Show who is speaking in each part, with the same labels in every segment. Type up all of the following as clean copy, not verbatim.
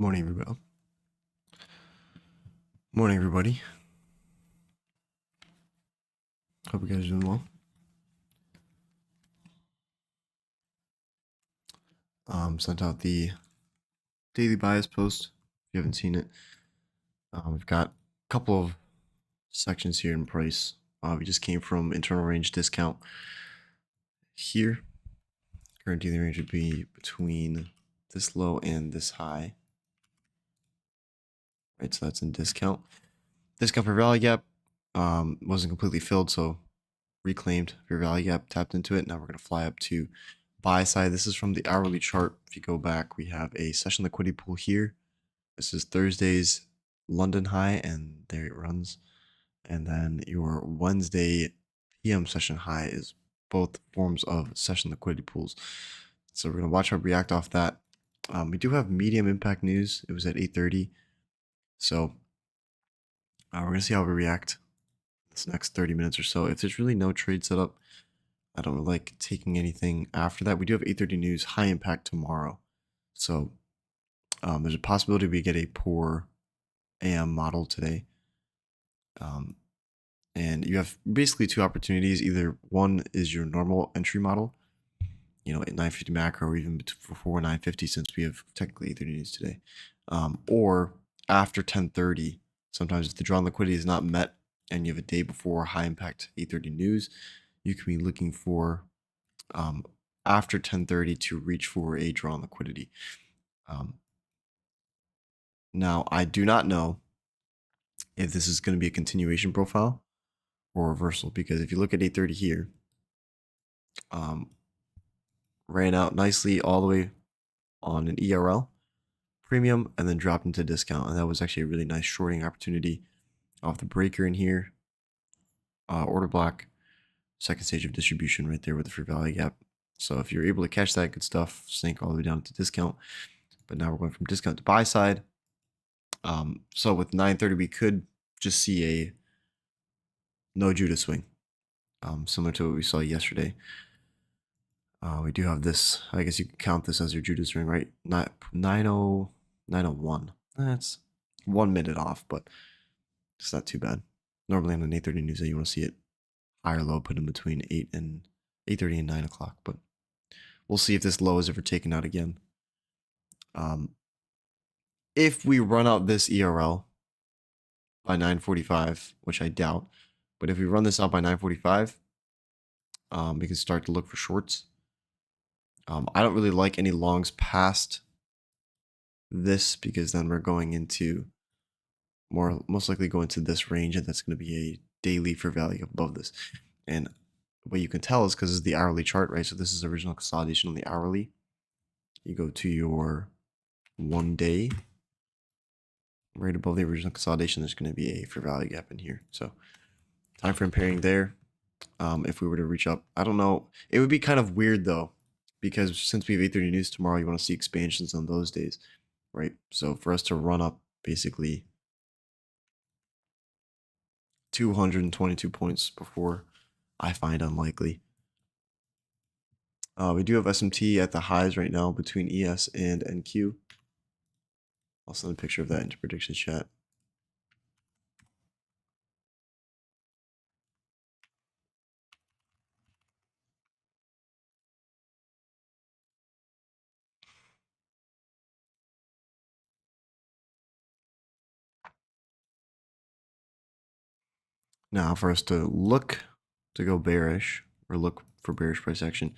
Speaker 1: Morning, everybody. Morning, everybody. Hope you guys are doing well. Sent out the daily bias post. If you haven't seen it, we've got a couple of sections here in price. We just came from internal range discount here. Current dealing range would be between this low and this high. Right, so that's in discount. Discount for value gap wasn't completely filled, so reclaimed for value gap, tapped into it. Now we're going to fly up to buy side. This is from the hourly chart. If you go back, we have a session liquidity pool here. This is Thursday's London high, and there it runs. And then your Wednesday PM session high is both forms of session liquidity pools. So we're going to watch how we react off that. We do have medium impact news. It was at 8:30. So we're going to see how we react this next 30 minutes or so. If there's really no trade setup, I don't like taking anything after that. We do have 8:30 news, high impact tomorrow. So there's a possibility we get a poor AM model today. And you have basically two opportunities. Either one is your normal entry model, at 950 macro, or even before 950, since we have technically 8:30 news today, or after 10:30. Sometimes if the drawn liquidity is not met and you have a day before high impact 8:30 news, you can be looking for after 10:30 to reach for a drawn liquidity. Now, I do not know if this is going to be a continuation profile or reversal, because if you look at 8:30 here, ran out nicely all the way on an ERL premium and then dropped into discount, and that was actually a really nice shorting opportunity off the breaker in here. Order block, second stage of distribution right there with the free value gap. So if you're able to catch that, good stuff. Snake all the way down to discount, but now we're going from discount to buy side. So with 9:30, we could just see a no Judah swing, similar to what we saw yesterday. We do have this. I guess you can count this as your Judah swing, right? 901. That's 1 minute off, but it's not too bad. Normally on an 8:30 news day, you want to see it higher low, put in between 8:30 and 9 o'clock. But we'll see if this low is ever taken out again. If we run out this ERL by 9:45, which I doubt, but if we run this out by 9:45, we can start to look for shorts. I don't really like any longs past this, because then we're going into most likely go into this range, and that's going to be a daily for value above this. And what you can tell is because it's the hourly chart, right? So this is original consolidation on the hourly. You go to your 1 day, right above the original consolidation, there's going to be a for value gap in here. So time frame pairing there. If we were to reach up, I don't know. It would be kind of weird though, because since we have 8:30 news tomorrow, you want to see expansions on those days, right? So for us to run up basically 222 points before, I find unlikely. We do have SMT at the highs right now between ES and NQ. I'll send a picture of that into predictions chat. Now, for us to look to go bearish, or look for bearish price action,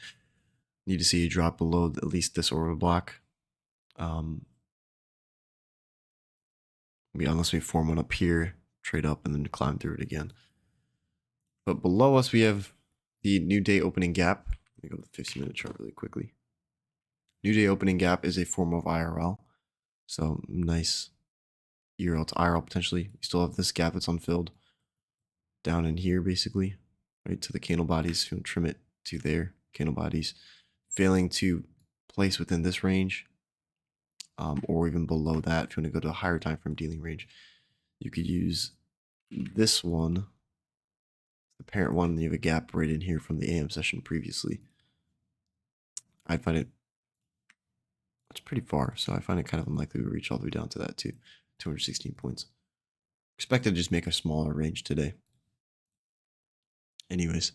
Speaker 1: need to see a drop below at least this order block. Unless we form one up here, trade up, and then climb through it again. But below us, we have the new day opening gap. Let me go to the 15-minute chart really quickly. New day opening gap is a form of IRL. So nice ERL to IRL potentially. You still have this gap that's unfilled down in here, basically, right to the candle bodies. If you want to trim it to there, candle bodies failing to place within this range, or even below that. If you want to go to a higher time frame dealing range, you could use this one, the parent one, and you have a gap right in here from the AM session previously. I find it That's pretty far, so I find it kind of unlikely we reach all the way down to that too. 216 points. Expected to just make a smaller range today. Anyways,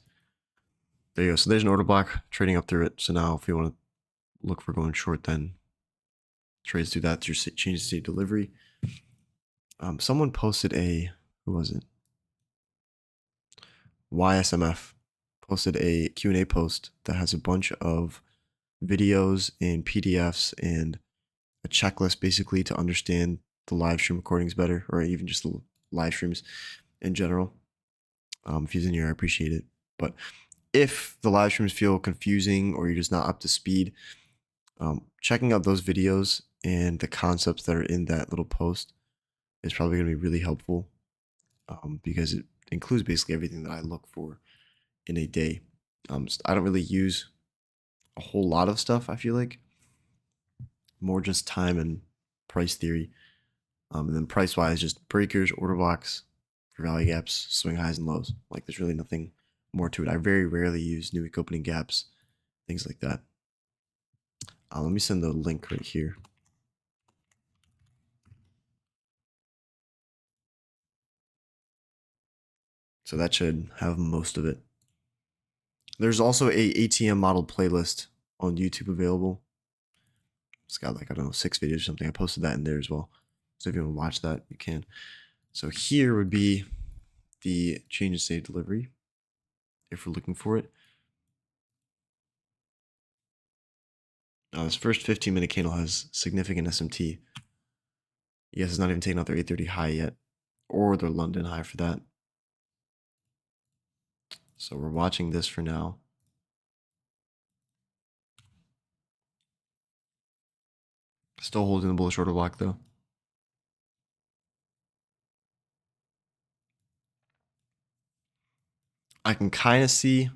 Speaker 1: there you go. So there's an order block trading up through it. So now if you want to look for going short, then trades through that through change state delivery. Someone posted who was it? YSMF posted a Q&A post that has a bunch of videos and PDFs and a checklist basically to understand the live stream recordings better, or even just the live streams in general. If he's in here, I appreciate it. But if the live streams feel confusing or you're just not up to speed, checking out those videos and the concepts that are in that little post is probably going to be really helpful, because it includes basically everything that I look for in a day. I don't really use a whole lot of stuff, I feel like. More just time and price theory. And then price-wise, just breakers, order blocks for value gaps, swing highs and lows. Like there's really nothing more to it. I very rarely use new week opening gaps, things like that. Let me send the link right here. So that should have most of it. There's also a ATM model playlist on YouTube available. It's got like, I don't know, 6 videos or something. I posted that in there as well. So if you want to watch that, you can. So here would be the change in state delivery if we're looking for it. Now this first 15-minute candle has significant SMT. Yes, it's not even taken out their 830 high yet, or their London high for that. So we're watching this for now. Still holding the bullish order block though. I can kind of see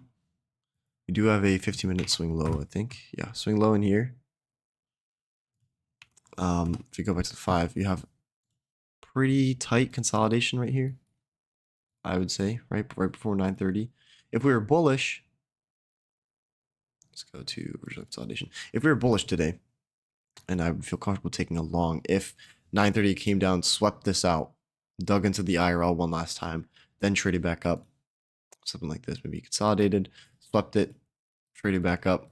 Speaker 1: we do have a 15-minute swing low, I think. Yeah, swing low in here. If you go back to the 5, you have pretty tight consolidation right here, I would say, right before 930. If we were bullish, let's go to original consolidation. If we were bullish today, and I would feel comfortable taking a long, if 930 came down, swept this out, dug into the IRL one last time, then traded back up, something like this, maybe consolidated, swept it, traded back up,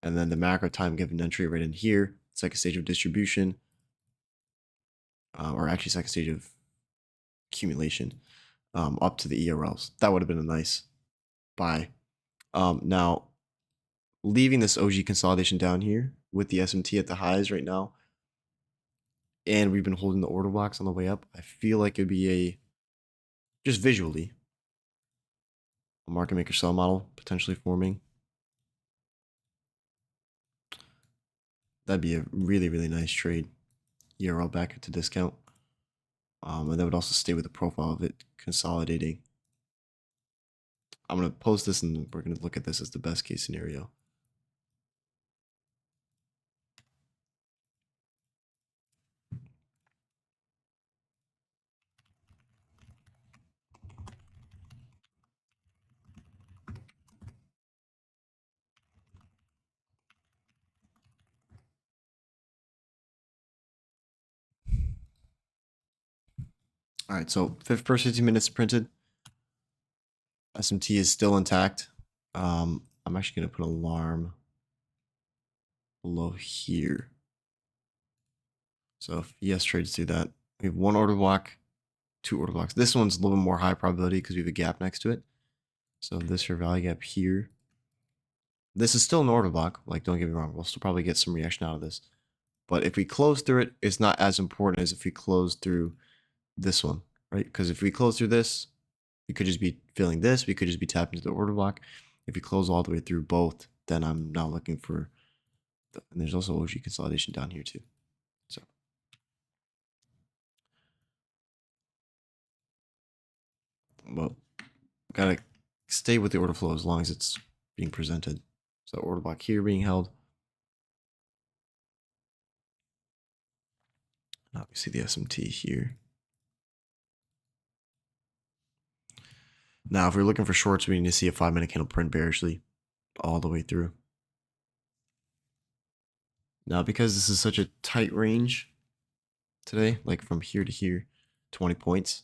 Speaker 1: and then the macro time given entry right in here, second stage of distribution, or actually second stage of accumulation, up to the ERLs. That would have been a nice buy. Now, leaving this OG consolidation down here with the SMT at the highs right now, and we've been holding the order blocks on the way up, I feel like it'd be just visually, a market maker sell model potentially forming. That'd be a really, really nice trade. ERL back into discount. And that would also stay with the profile of it consolidating. I'm going to post this and we're going to look at this as the best case scenario. All right, so first 15 minutes printed. SMT is still intact. I'm actually going to put an alarm below here. So if ES trades do that, we have one order block, 2 order blocks. This one's a little bit more high probability because we have a gap next to it. So this for value gap here. This is still an order block. Like, don't get me wrong, we'll still probably get some reaction out of this. But if we close through it, it's not as important as if we close through this one, right? Because if we close through this, we could just be filling this. We could just be tapping into the order block. If we close all the way through both, then I'm now looking for, and there's also OG consolidation down here too. So, well, gotta stay with the order flow as long as it's being presented. So order block here being held. Now we see the SMT here. Now, if we're looking for shorts, we need to see a 5-minute candle print bearishly all the way through. Now, because this is such a tight range today, like from here to here, 20 points,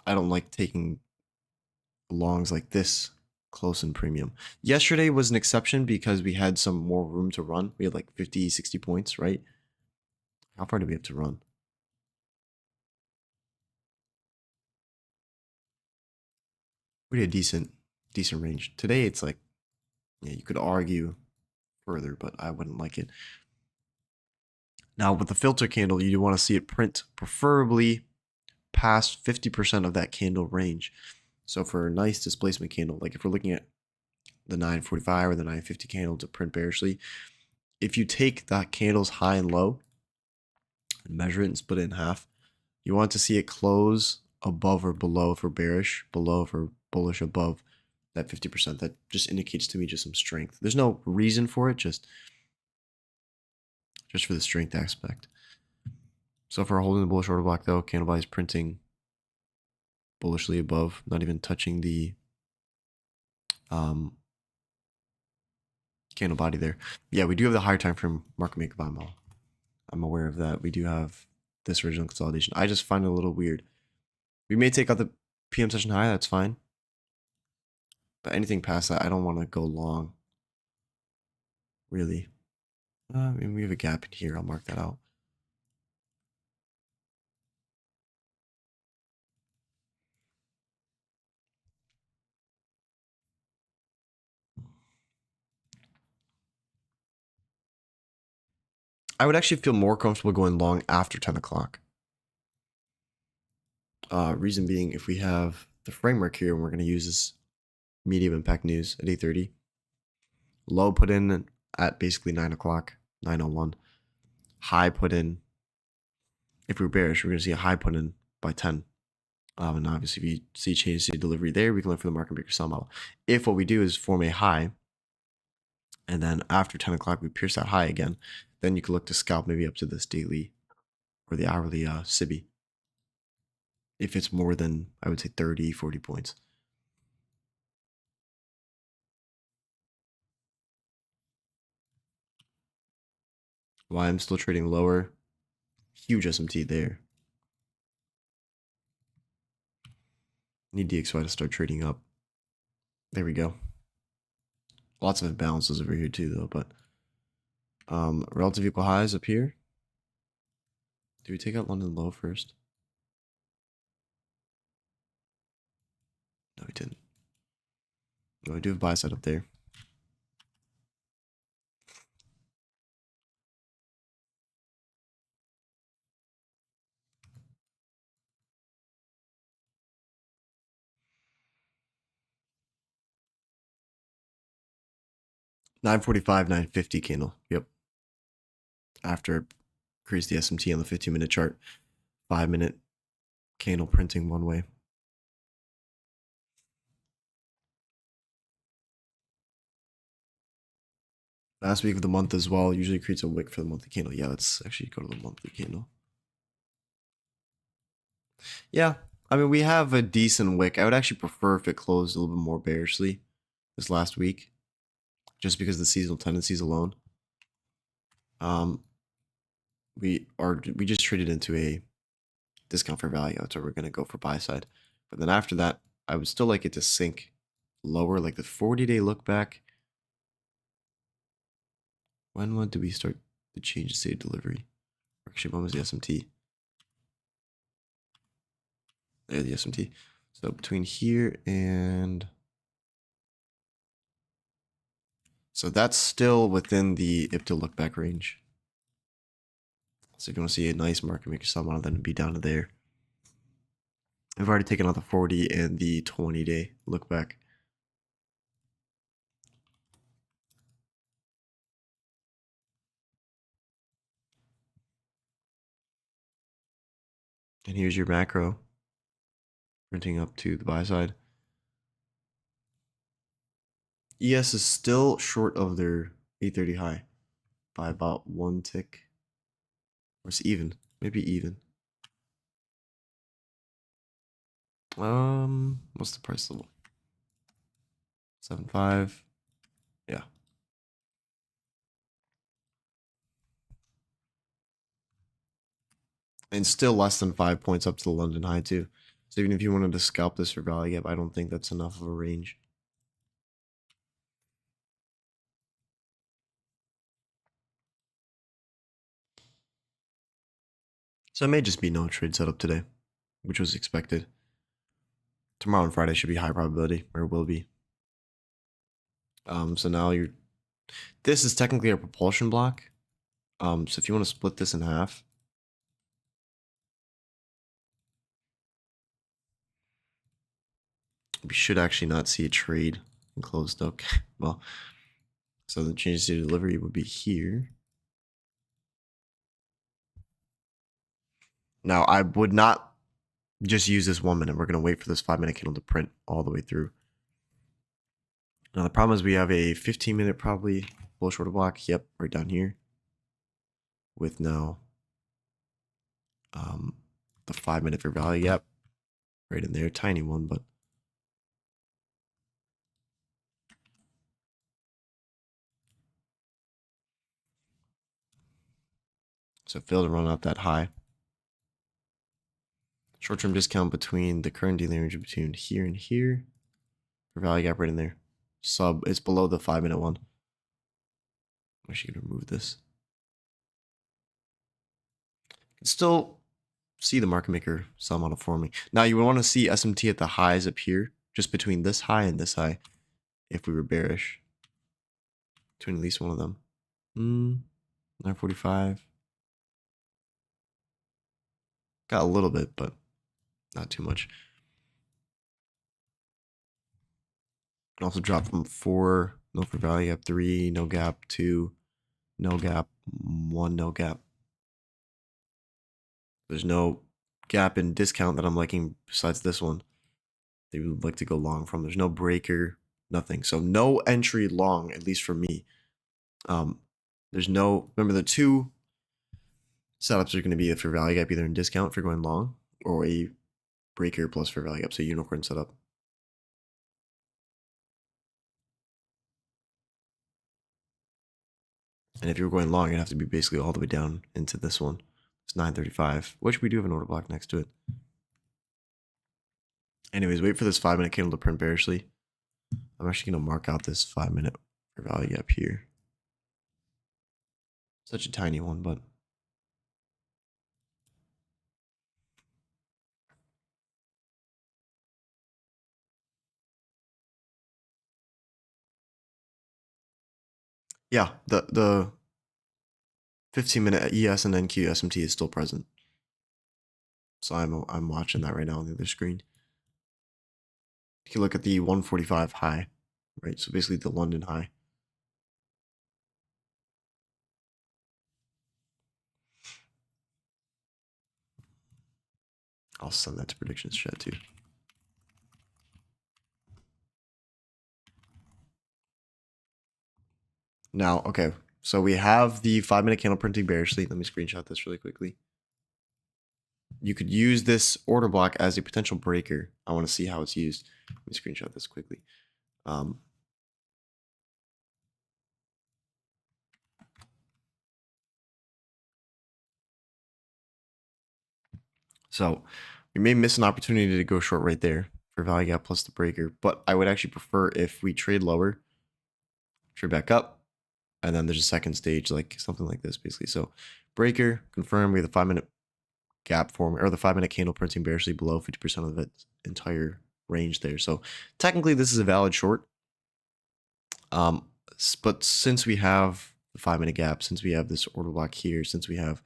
Speaker 1: I don't like taking longs like this close in premium. Yesterday was an exception because we had some more room to run. We had like 50, 60 points, right? How far do we have to run? Pretty a decent range. Today it's like, yeah, you could argue further, but I wouldn't like it. Now with the filter candle, you do want to see it print preferably past 50% of that candle range. So for a nice displacement candle, like if we're looking at the 945 or the 950 candle to print bearishly, if you take that candle's high and low and measure it and split it in half, you want to see it close above or below for bearish, below for bullish, above that 50%. That just indicates to me just some strength. There's no reason for it, just for the strength aspect. So if we're holding the bullish order block though, candle body is printing bullishly above, not even touching the candle body there. Yeah, we do have the higher time frame market maker buy model. I'm aware of that. We do have this original consolidation. I just find it a little weird. We may take out the PM session high, that's fine. But anything past that, I don't want to go long. Really. I mean, we have a gap in here. I'll mark that out. I would actually feel more comfortable going long after 10 o'clock. Reason being, if we have the framework here and we're going to use this medium impact news at 8:30, low put in at basically 9 o'clock, 9:01, high put in. If we're bearish, we're going to see a high put in by 10. And obviously, if you see change to delivery there, we can look for the market maker sell model. If what we do is form a high, and then after 10 o'clock, we pierce that high again, then you can look to scalp maybe up to this daily or the hourly sibi. If it's more than, I would say, 30, 40 points. Why I'm still trading lower. Huge SMT there. Need DXY to start trading up. There we go. Lots of imbalances over here too, though. But relative equal highs up here. Do we take out London low first? No, we didn't. No, we do have buy side up there. $945, $950 candle. Yep. After increase the SMT on the 15-minute chart. 5-minute candle printing one way. Last week of the month as well usually creates a wick for the monthly candle. Yeah, let's actually go to the monthly candle. Yeah, I mean, we have a decent wick. I would actually prefer if it closed a little bit more bearishly this last week, just because of the seasonal tendencies alone. We just traded into a discount for value. That's where we're gonna go for buy side. But then after that, I would still like it to sink lower, like the 40-day look back. When did we start to change the state of delivery? Actually, when was the SMT? There, the SMT. So between here and... So that's still within the IPTA look back range. So if you want to see a nice market maker sell model, then it'd be down to there. I've already taken out the 40 and the 20-day look back. And here's your macro printing up to the buy side. ES is still short of their 830 high by about one tick. Or it's even. Maybe even. What's the price level? 7.5. Yeah. And still less than 5 points up to the London high too. So even if you wanted to scalp this for value gap, I don't think that's enough of a range. So it may just be no trade setup today, which was expected. Tomorrow and Friday should be high probability, or will be. So now this is technically a propulsion block. So if you want to split this in half, we should actually not see a trade and closed. Okay, well, so the change to delivery would be here. Now I would not just use this 1 minute. We're gonna wait for this 5 minute candle to print all the way through. Now the problem is we have a 15-minute probably bull shorter block. Yep, right down here. With now the 5 minute fair value gap right in there, tiny one, but so it failed to run up that high. Short-term discount between the current daily range between here and here. For value gap right in there. It's below the 5 minute one. I'm actually gonna remove this. You can still see the market maker sell model forming. Now you would want to see SMT at the highs up here, just between this high and this high, if we were bearish. Between at least one of them. 945. Got a little bit, but not too much. Also dropped from 4, no for value gap, 3, no gap, 2, no gap, 1, no gap. There's no gap in discount that I'm liking besides this one. They would like to go long from. There's no breaker, nothing. So no entry long, at least for me. There's no, remember the two setups are going to be a fair value gap either in discount if you're going long or a breaker plus fair value gap, so unicorn setup. And if you're going long, it'd have to be basically all the way down into this one. It's 935, which we do have an order block next to it. Anyways, wait for this 5 minute candle to print bearishly. I'm actually going to mark out this 5 minute fair value gap here. Such a tiny one, but yeah, the 15-minute ES and NQ SMT is still present. So I'm watching that right now on the other screen. You can look at the 145 high, right? So basically the London high. I'll send that to predictions chat too. Now, okay, so we have the 5 minute candle printing bearishly. Let me screenshot this really quickly. You could use this order block as a potential breaker. I want to see how it's used. Let me screenshot this quickly. So we may miss an opportunity to go short right there for value gap plus the breaker, but I would actually prefer if we trade lower, trade back up, and then there's a second stage, like something like this, basically. So breaker, confirm, we have the 5 minute gap form, or the 5 minute candle printing bearishly below 50% of the entire range there. So technically this is a valid short. But since we have the 5 minute gap, since we have this order block here, since we have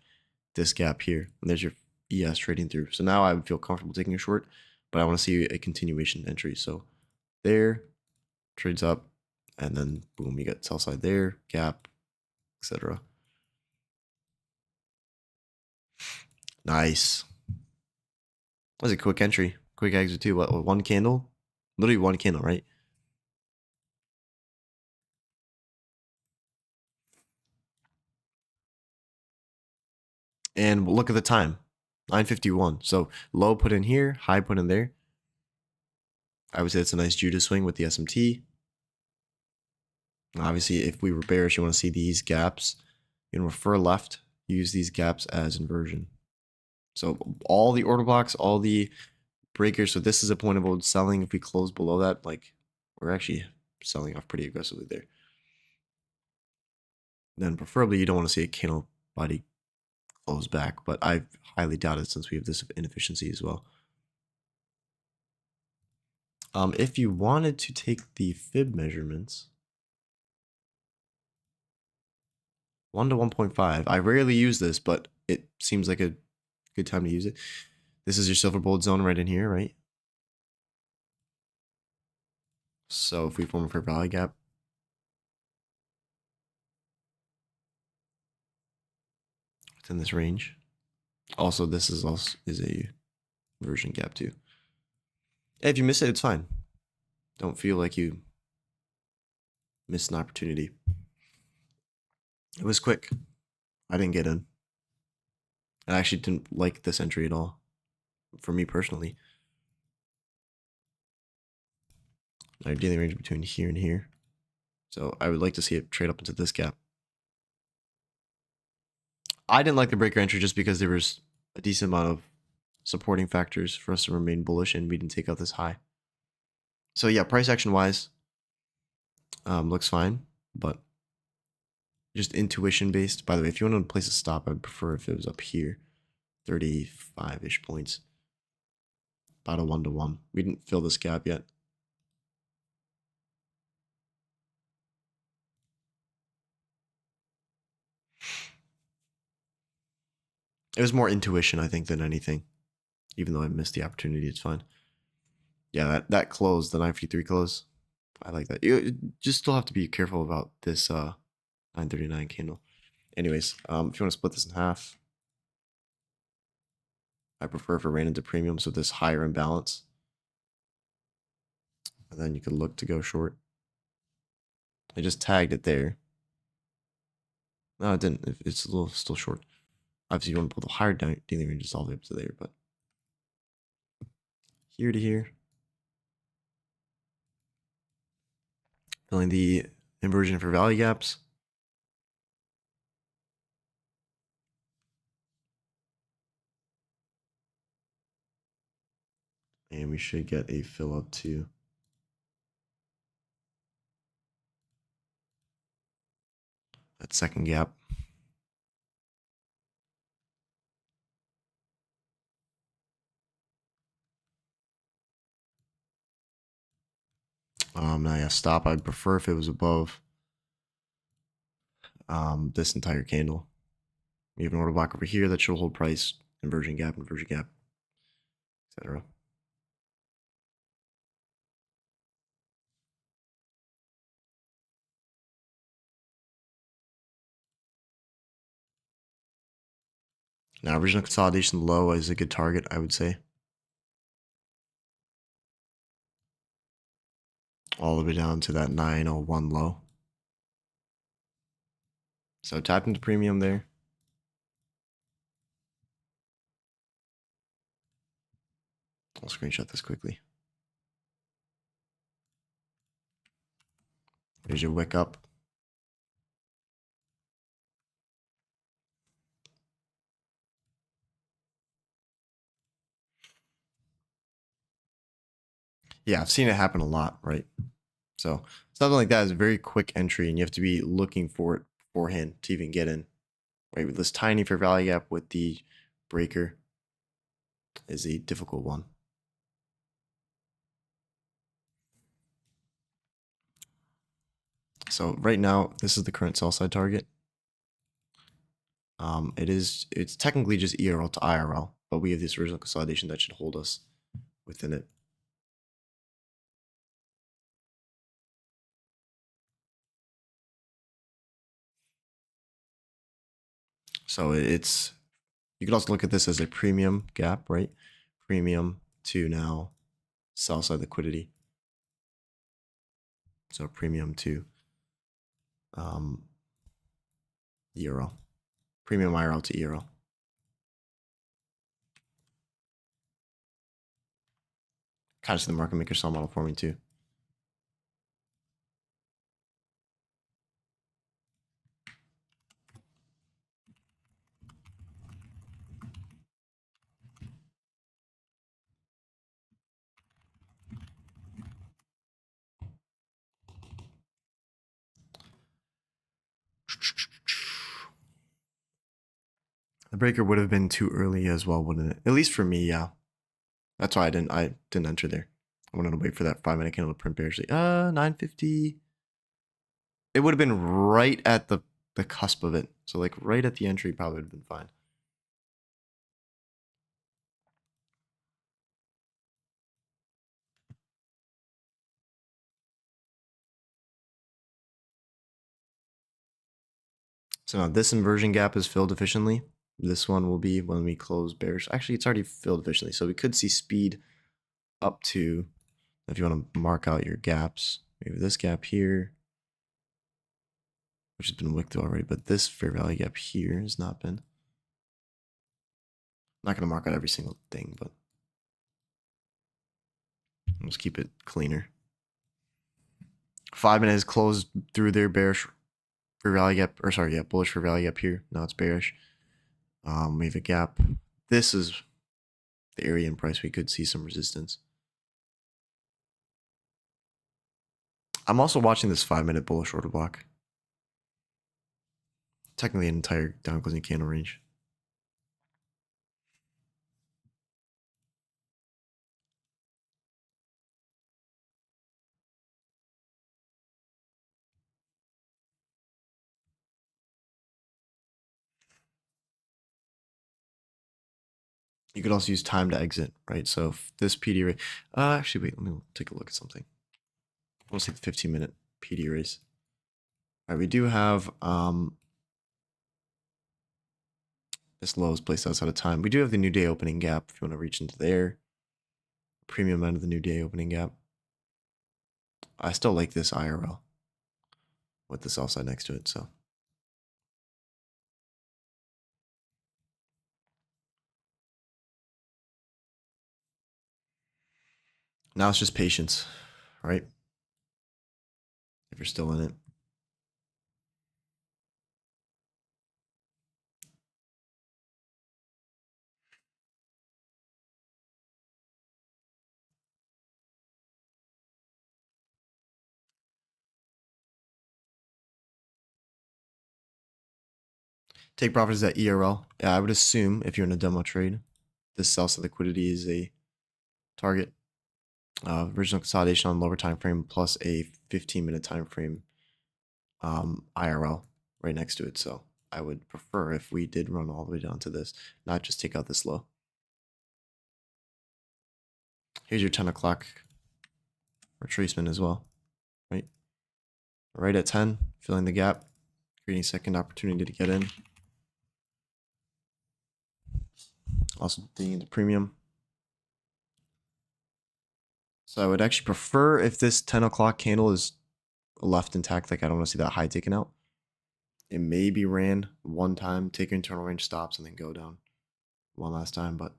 Speaker 1: this gap here, and there's your ES trading through. So now I would feel comfortable taking a short, but I want to see a continuation entry. So there, trades up, and then boom, you got sell side there, gap, etc. Nice. That was a quick entry, quick exit too. What, one candle? Literally one candle, right? And look at the time, 9:51. So low put in here, high put in there. I would say it's a nice Judas swing with the SMT. Obviously, if we were bearish, you want to see these gaps. You know, refer left, use these gaps as inversion. So all the order blocks, all the breakers. So this is a point of old selling. If we close below that, like we're actually selling off pretty aggressively there. Then preferably you don't want to see a candle body close back, but I highly doubt it since we have this inefficiency as well. If you wanted to take the fib measurements, 1 to 1.5. I rarely use this, but it seems like a good time to use it. This is your silver bullet zone right in here, right? So if we form a fair value gap, within this range. Also, this is a inversion gap too. If you miss it, it's fine. Don't feel like you missed an opportunity. It was quick. I didn't get in. I actually didn't like this entry at all, for me personally. Our daily range between here and here. So I would like to see it trade up into this gap. I didn't like the breaker entry just because there was a decent amount of supporting factors for us to remain bullish and we didn't take out this high. So yeah, price action wise, looks fine, but just intuition based. By the way, if you want to place a stop, I'd prefer if it was up here, 35-ish points. About a 1 to 1. We didn't fill this gap yet. It was more intuition, I think, than anything. Even though I missed the opportunity, it's fine. Yeah, that close, the 953 close, I like that. You just still have to be careful about this 939 candle. Anyways, if you want to split this in half, I prefer if it ran into premium, so this higher imbalance. And then you could look to go short. I just tagged it there. No, it didn't. It's a little still short. Obviously, you want to pull the higher daily ranges all the way up to there, but here to here, filling the inversion for value gaps. And we should get a fill up to that second gap. Now yeah, stop. I'd prefer if it was above this entire candle. We have an order block over here that should hold price, inversion gap, etc. Now, original consolidation low is a good target, I would say. All the way down to that 901 low. So tapped into premium there. I'll screenshot this quickly. There's your wick up. Yeah, I've seen it happen a lot, right? So something like that is a very quick entry, and you have to be looking for it beforehand to even get in. Right, with this tiny fair value gap with the breaker is a difficult one. So right now, this is the current sell side target. It's technically just ERL to IRL, but we have this original consolidation that should hold us within it. So it's, you could also look at this as a premium gap, right? Premium to now sell side liquidity. So premium to ERL, premium IRL to ERL. Kind of see the market maker sell model forming too. The breaker would have been too early as well, wouldn't it? At least for me, yeah. That's why I didn't enter there. I wanted to wait for that 5-minute candle to print bearishly. 950. It would have been right at the cusp of it. So like right at the entry probably would have been fine. So now this inversion gap is filled efficiently. This one will be when we close bearish. Actually, it's already filled efficiently. So we could see speed up to, if you want to mark out your gaps, maybe this gap here, which has been wicked already, but this fair value gap here has not been. I'm not going to mark out every single thing, but let's keep it cleaner. 5 minutes closed through their bearish fair value gap, or sorry, yeah, bullish fair value gap here. Now it's bearish. We have a gap. This is the area in price we could see some resistance. I'm also watching this 5-minute bullish order block. Technically an entire down closing candle range. You could also use time to exit, right? So if this PD rate, actually, wait, let me take a look at something. I want to see the 15-minute PD race. All right, we do have this low is placed outside of time. We do have the new day opening gap if you want to reach into there. Premium end of the new day opening gap. I still like this IRL with the sell side next to it, so. Now it's just patience, right? If you're still in it. Take profits at ERL. Yeah, I would assume if you're in a demo trade, this sell side liquidity is a target. Original consolidation on lower time frame plus a 15-minute time frame IRL right next to it. So I would prefer if we did run all the way down to this, not just take out this low. Here's your 10 o'clock retracement as well, right? Right at 10, filling the gap, creating second opportunity to get in. Also digging into premium. So I would actually prefer if this 10 o'clock candle is left intact, like I don't want to see that high taken out. It may be ran one time, take your internal range stops, and then go down one last time, but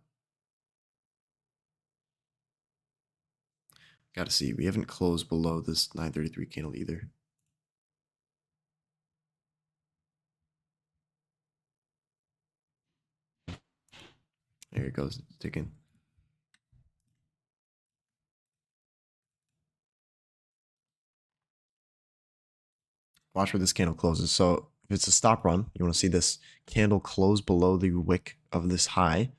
Speaker 1: gotta see. We haven't closed below this 933 candle either. There it goes, ticking. Watch where this candle closes. So if it's a stop run, you want to see this candle close below the wick of this high.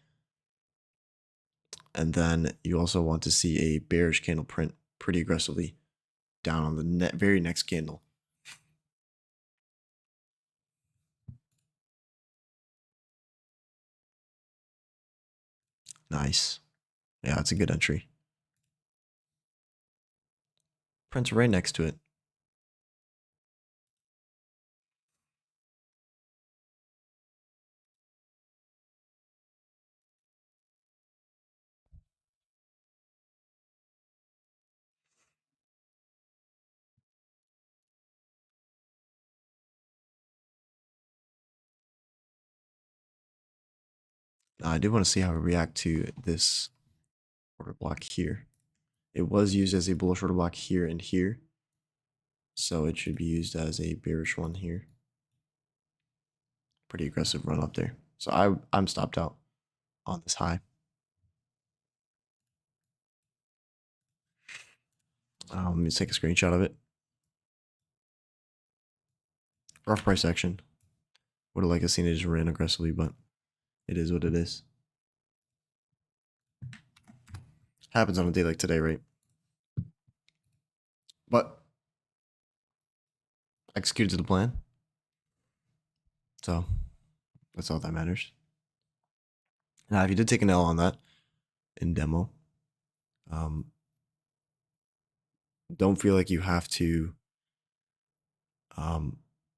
Speaker 1: And then you also want to see a bearish candle print pretty aggressively down on the very next candle. Nice. Yeah, it's a good entry. Prints right next to it. I did want to see how it react to this order block here. It was used as a bullish order block here and here. So it should be used as a bearish one here. Pretty aggressive run up there. So I'm stopped out on this high. Let me take a screenshot of it. Rough price action. Would have liked to seen it just ran aggressively, but It is what it is. Happens on a day like today, right? But executed to the plan. So that's all that matters. Now, if you did take an L on that in demo, don't feel like you have to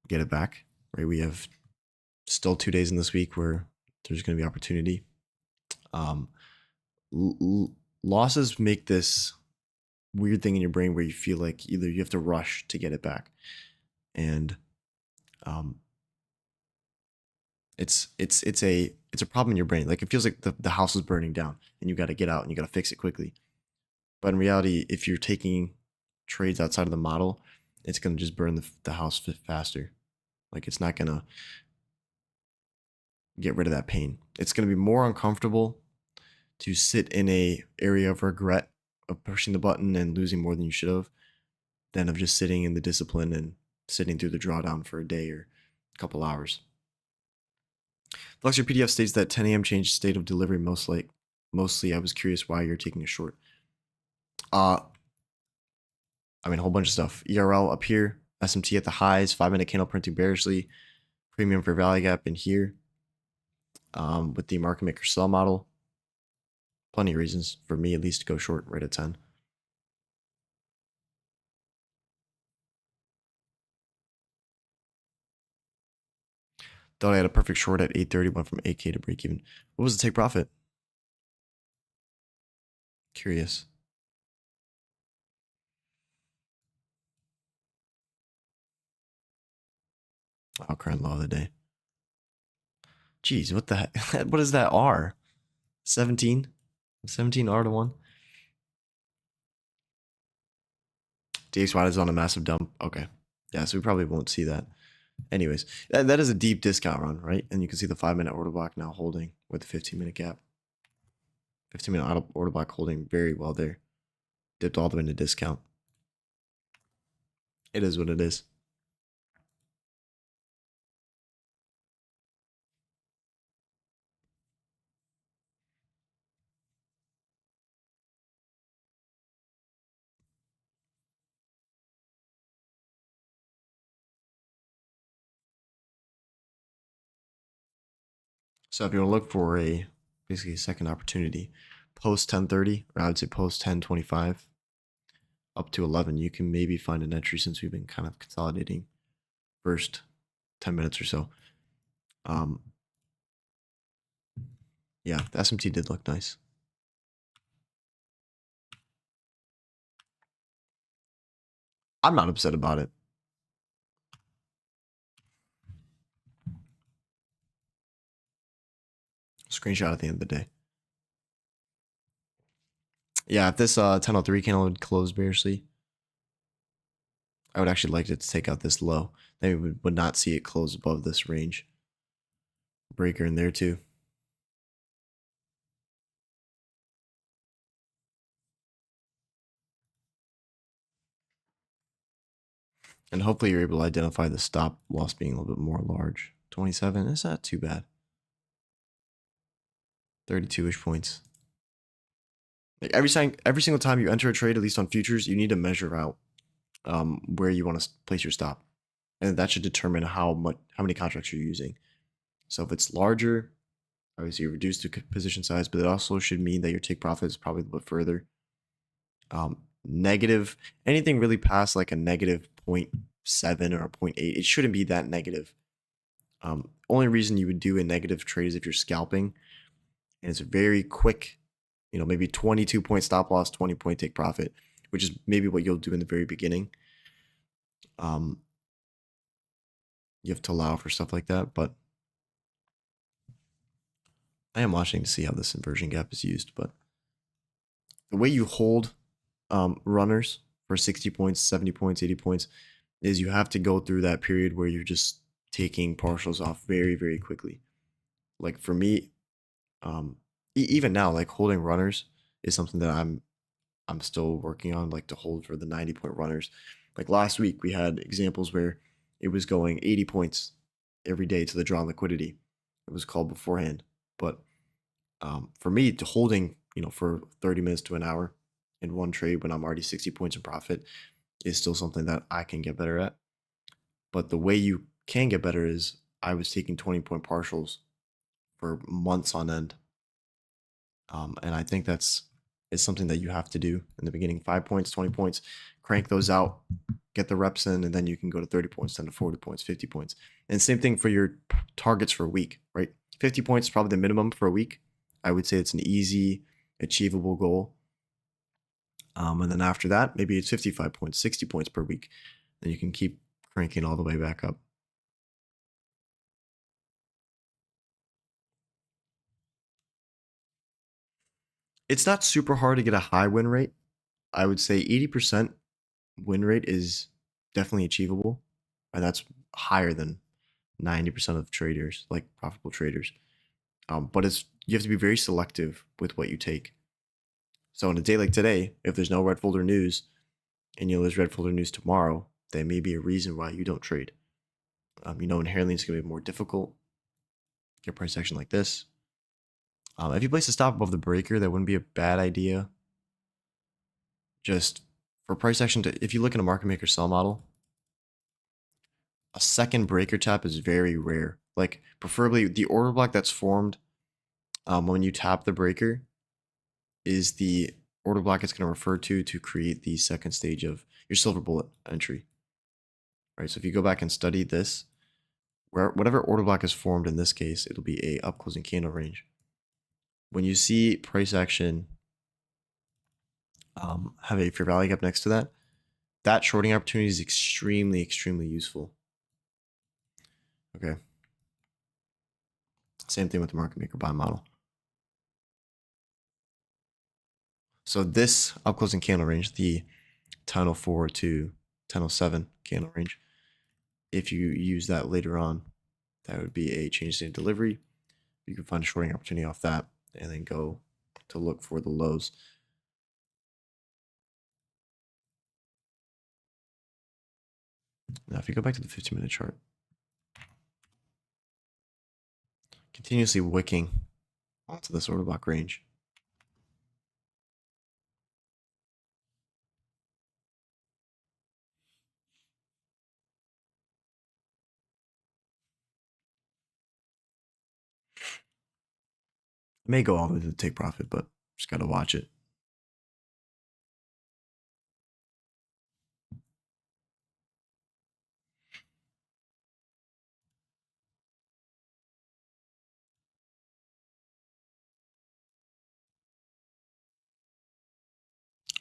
Speaker 1: get it back, right? We have still 2 days in this week where there's going to be opportunity. Losses make this weird thing in your brain where you feel like either you have to rush to get it back, and it's a problem in your brain. Like it feels like the house is burning down and you got to get out and you got to fix it quickly. But in reality, if you're taking trades outside of the model, it's going to just burn the house faster. Like it's not going to get rid of that pain. It's going to be more uncomfortable to sit in a area of regret of pushing the button and losing more than you should have than of just sitting in the discipline and sitting through the drawdown for a day or a couple hours. Flux, your PDF states that 10 a.m. changed state of delivery mostly. I was curious why you're taking a short. I mean, a whole bunch of stuff. ERL up here, SMT at the highs, 5-minute candle printing bearishly, premium for value gap in here. With the market maker sell model, plenty of reasons for me at least to go short right at 10. Thought I had a perfect short at 8:30, went from 8K to break even. What was the take profit? Curious. Oh, current low of the day. Jeez, what the heck? What is that R? 17? 17 R to 1? DXY is on a massive dump. Okay. Yeah, so we probably won't see that. Anyways, that is a deep discount run, right? And you can see the 5-minute order block now holding with the 15-minute gap. 15-minute order block holding very well there. Dipped all the way into discount. It is what it is. So if you want to look for basically a second opportunity, post 10:30, or I would say post 10:25, up to 11, you can maybe find an entry since we've been kind of consolidating first 10 minutes or so. Yeah, the SMT did look nice. I'm not upset about it. Screenshot at the end of the day. Yeah, if this 1003 candle would close bearishly, I would actually like it to take out this low. Then we would not see it close above this range. Breaker in there too. And hopefully you're able to identify the stop loss being a little bit more large. 27, it's not too bad. 32-ish points. Like every single time you enter a trade, at least on futures, you need to measure out where you want to place your stop, and that should determine how many contracts you're using. So if it's larger, obviously you reduce the position size, but it also should mean that your take profit is probably a little bit further. Negative, anything really past like a negative 0.7 or a 0.8, it shouldn't be that negative. Only reason you would do a negative trade is if you're scalping and it's very quick, maybe 22-point stop loss, 20-point take profit, which is maybe what you'll do in the very beginning. You have to allow for stuff like that, but I am watching to see how this inversion gap is used. But the way you hold runners for 60 points, 70 points, 80 points is you have to go through that period where you're just taking partials off very, very quickly. Like for me, even now, like holding runners is something that I'm still working on, like to hold for the 90-point runners. Like last week, we had examples where it was going 80 points every day to the drawn liquidity. It was called beforehand. But for me, holding, for 30 minutes to an hour in one trade when I'm already 60 points in profit is still something that I can get better at. But the way you can get better is I was taking 20-point partials for months on end. And I think is something that you have to do in the beginning. 5 points, 20 points, crank those out, get the reps in, and then you can go to 30 points, then to 40 points, 50 points. And same thing for your targets for a week, right? 50 points is probably the minimum for a week. I would say it's an easy, achievable goal. And then after that, maybe it's 55 points, 60 points per week. Then you can keep cranking all the way back up. It's not super hard to get a high win rate. I would say 80% win rate is definitely achievable. And that's higher than 90% of traders, like profitable traders. But you have to be very selective with what you take. So on a day like today, if there's no red folder news and there's red folder news tomorrow, there may be a reason why you don't trade. Inherently it's going to be more difficult. Get a price action like this. If you place a stop above the breaker, that wouldn't be a bad idea. Just for price action, if you look at a market maker sell model, a second breaker tap is very rare. Like preferably the order block that's formed when you tap the breaker is the order block it's going to refer to create the second stage of your silver bullet entry. Right. So if you go back and study this, whatever order block is formed in this case, it'll be a up closing candle range. When you see price action have a fair value gap next to that, that shorting opportunity is extremely, extremely useful. Okay. Same thing with the market maker buy model. So this up closing candle range, the 1004 to 1007 candle range, if you use that later on, that would be a change in delivery. You can find a shorting opportunity off that and then go to look for the lows. Now, if you go back to the 15-minute chart, continuously wicking onto this order block range. It may go all the way to take profit, but just got to watch it.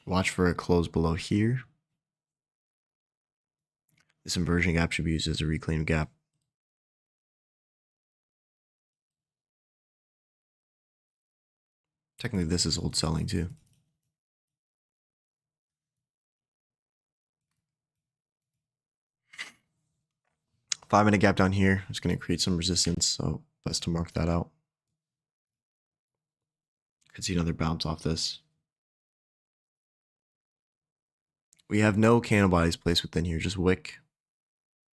Speaker 1: Watch for a close below here. This inversion gap should be used as a reclaimed gap. Technically, this is old selling too. 5-minute gap down here. It's going to create some resistance, so best to mark that out. Could see another bounce off this. We have no candle bodies placed within here, just wick,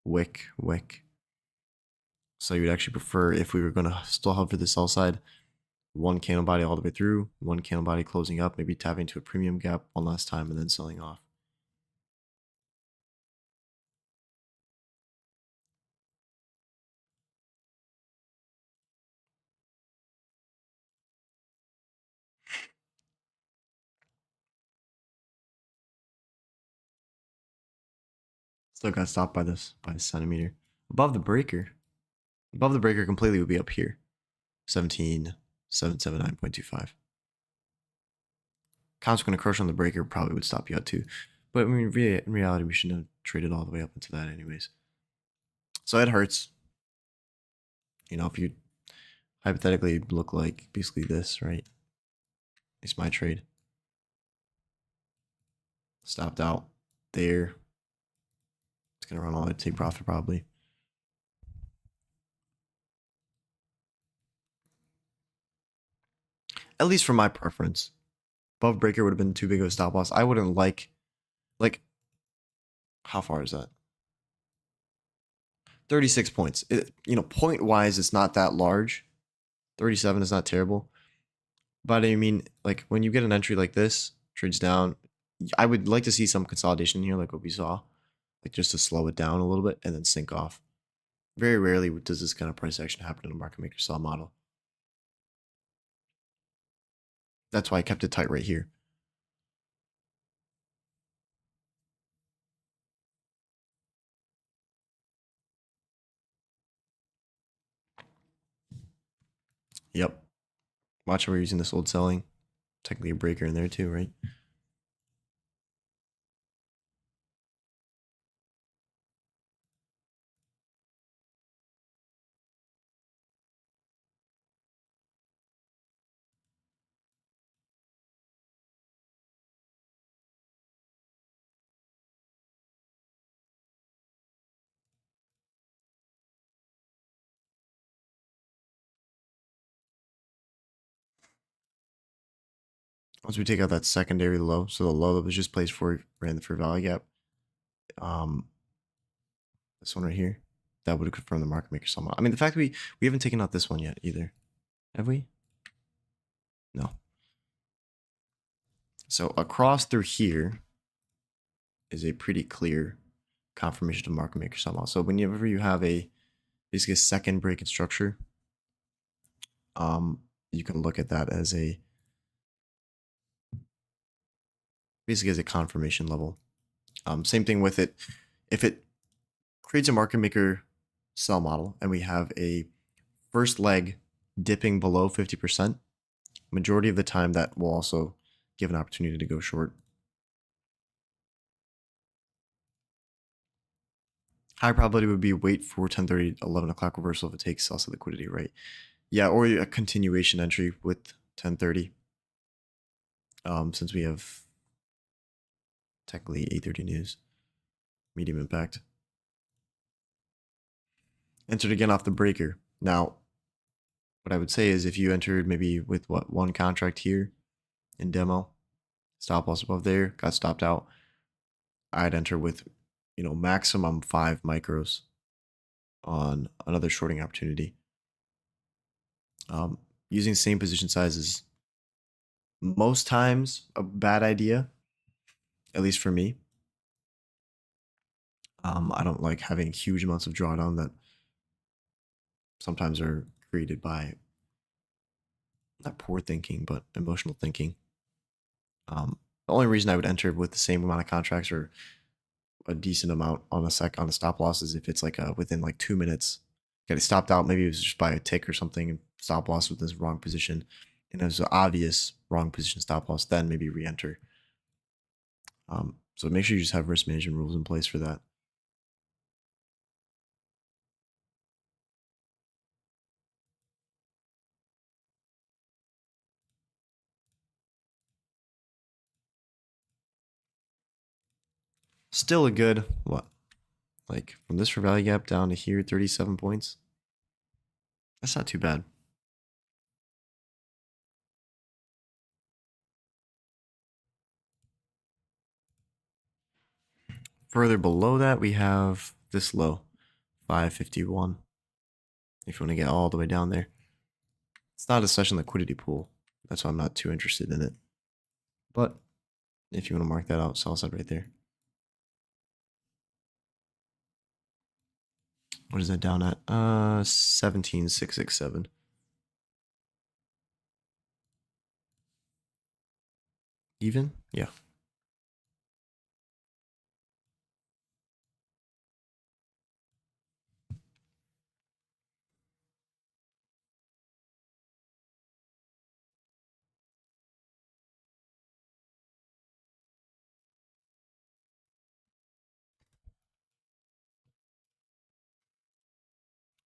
Speaker 1: wick, wick. So you would actually prefer, if we were going to still hover the sell side, one candle body all the way through, one candle body closing up, maybe tapping to a premium gap one last time and then selling off. Still got stopped by this, by a centimeter. Above the breaker completely would be up here. 17,779.25. Consequent crush on the breaker probably would stop you out too. But I mean, in reality, we shouldn't have traded all the way up into that anyways. So it hurts. If you hypothetically look like basically this, right? At least my trade. Stopped out there. It's going to run all the way to take profit probably. At least for my preference. Above breaker would have been too big of a stop loss. I wouldn't like, how far is that? 36 points. Point wise, it's not that large. 37 is not terrible. But I mean, like when you get an entry like this, trades down, I would like to see some consolidation here, like what we saw, like just to slow it down a little bit and then sink off. Very rarely does this kind of price action happen in a market maker sell model. That's why I kept it tight right here. Yep. Watch how we're using this old selling. Technically a breaker in there too, right? Once we take out that secondary low, so the low that was just placed for ran the fair value gap, this one right here, that would have confirmed the market maker sell model. I mean, the fact that we haven't taken out this one yet either, have we? No. So across through here is a pretty clear confirmation of market maker sell model. So whenever you have basically a second break in structure, you can look at that as basically as a confirmation level. Same thing with it. If it creates a market maker sell model and we have a first leg dipping below 50%, majority of the time that will also give an opportunity to go short. High probability would be wait for 10:30, 11 o'clock reversal if it takes also liquidity, right? Yeah, or a continuation entry with 10:30. Since we have technically 8:30 news, medium impact. Entered again off the breaker. Now, what I would say is if you entered maybe with one contract here in demo, stop loss above there, got stopped out, I'd enter with, maximum 5 micros on another shorting opportunity. Using same position size is most times a bad idea, at least for me. I don't like having huge amounts of drawdown that sometimes are created by not poor thinking, but emotional thinking. The only reason I would enter with the same amount of contracts or a decent amount on a stop loss is if it's like within like 2 minutes, get it stopped out. Maybe it was just by a tick or something, and stop loss with this wrong position, and it was an obvious wrong position stop loss. Then maybe re-enter. So make sure you just have risk management rules in place for that. Still a good what? Like from this for value gap down to here, 37 points. That's not too bad. Further below that, we have this low, 551. If you want to get all the way down there. It's not a session liquidity pool. That's why I'm not too interested in it. But if you want to mark that out, sell side right there. What is that down at? 17,667. Even? Yeah.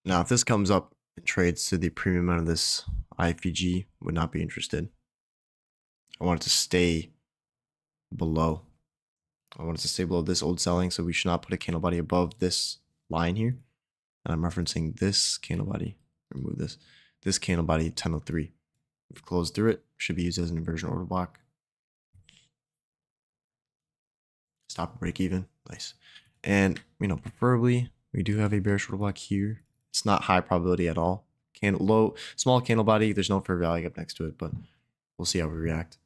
Speaker 1: Now, if this comes up and trades to the premium out of this IFG, would not be interested. I want it to stay below. I want it to stay below this old selling, so we should not put a candle body above this line here. And I'm referencing this candle body. Remove this. This candle body, 1003. If it closed through it, should be used as an inversion order block. Stop and break even. Nice. And, preferably, we do have a bearish order block here. It's not high probability at all. small candle body. There's no fair value up next to it, but we'll see how we react.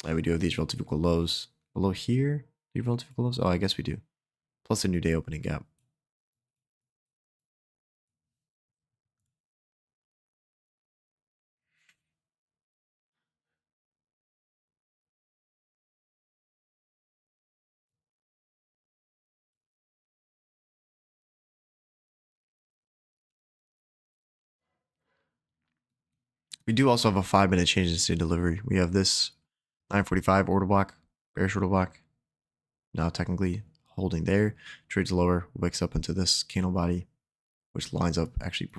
Speaker 1: We do have these relative equal lows below here. Do relative equal lows? Oh, I guess we do. Plus a new day opening gap. We do also have a 5-minute change in state delivery. We have this 945 order block, bearish order block. Now technically holding there, trades lower, wakes up into this candle body, which lines up actually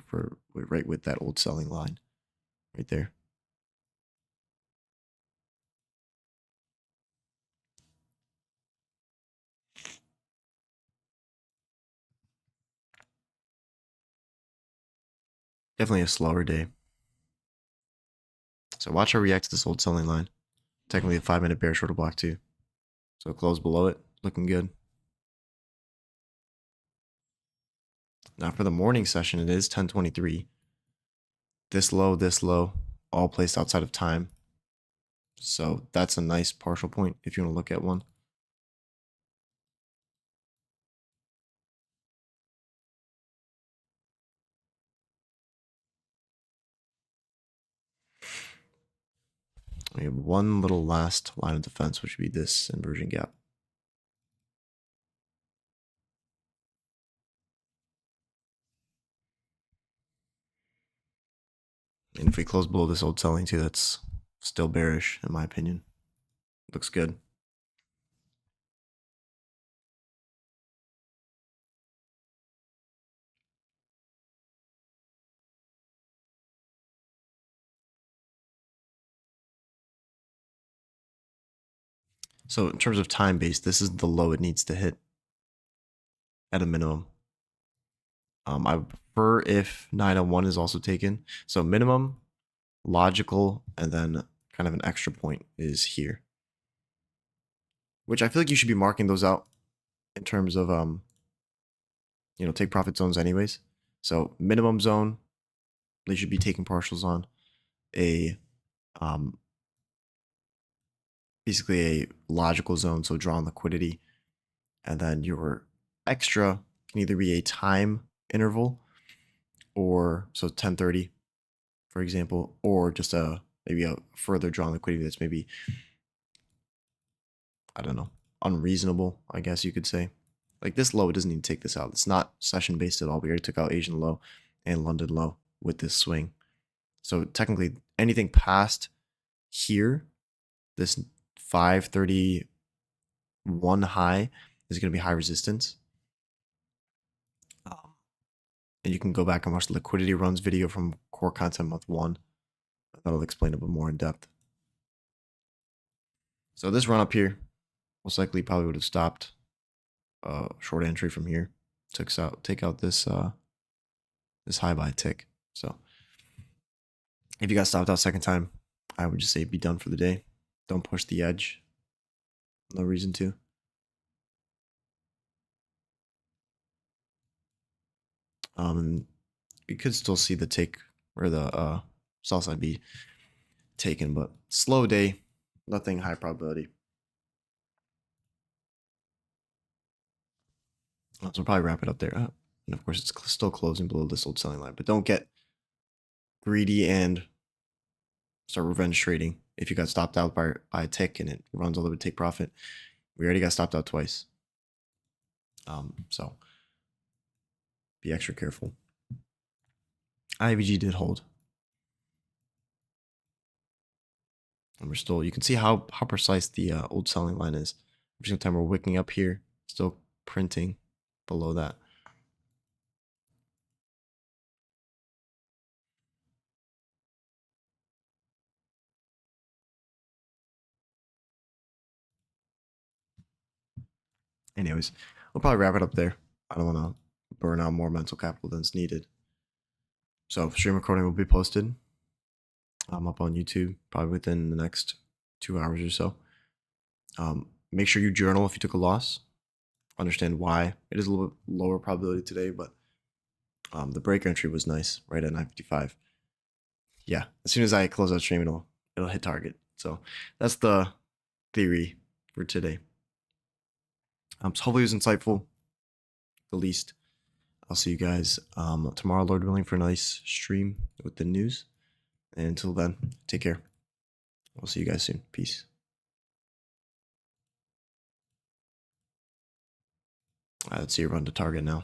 Speaker 1: right with that old selling line right there. Definitely a slower day. So watch how it reacts to this old selling line. Technically a 5-minute bearish order block too. So close below it, looking good. Now for the morning session, it is 10:23. This low, all placed outside of time. So that's a nice partial point if you want to look at one. We have one little last line of defense, which would be this inversion gap. And if we close below this old selling too, that's still bearish in my opinion. Looks good. So in terms of time base, this is the low it needs to hit at a minimum. I prefer if 901 is also taken. So minimum, logical, and then kind of an extra point is here. Which I feel like you should be marking those out in terms of take profit zones anyways. So minimum zone, they should be taking partials on. Basically a logical zone, so draw on liquidity. And then your extra can either be a time interval or so 10:30, for example, or just maybe a further draw on liquidity that's maybe, I don't know, unreasonable, I guess you could say. Like this low, it doesn't need to take this out. It's not session based at all. We already took out Asian low and London low with this swing. So technically anything past here, this 531 high is going to be high resistance. And you can go back and watch the liquidity runs video from core content month 1. That'll explain it a bit more in depth. So this run up here, most likely probably would have stopped short entry from here. Take out this this high by a tick. So if you got stopped out second time, I would just say be done for the day. Don't push the edge. No reason to. You could still see the take or the sell side be taken, but slow day, nothing high probability. So we'll probably wrap it up there. And of course, it's still closing below this old selling line, but don't get greedy and start revenge trading. If you got stopped out by a tick and it runs all the way to take profit, we already got stopped out twice. So be extra careful. IVG did hold. And we're still, you can see how precise the old selling line is. Every single time we're wicking up here, still printing below that. Anyways, we'll probably wrap it up there. I don't want to burn out more mental capital than's needed. So stream recording will be posted. I'm up on YouTube probably within the next 2 hours or so. Make sure you journal if you took a loss. Understand why it is a little bit lower probability today, but The break entry was nice, right at 955. Yeah, as soon as I close out stream, it'll hit target. So that's the theory for today. So hopefully it was insightful, the least. I'll see you guys tomorrow, Lord willing, for a nice stream with the news. And until then, take care. We'll see you guys soon. Peace. Let's see you run to target now.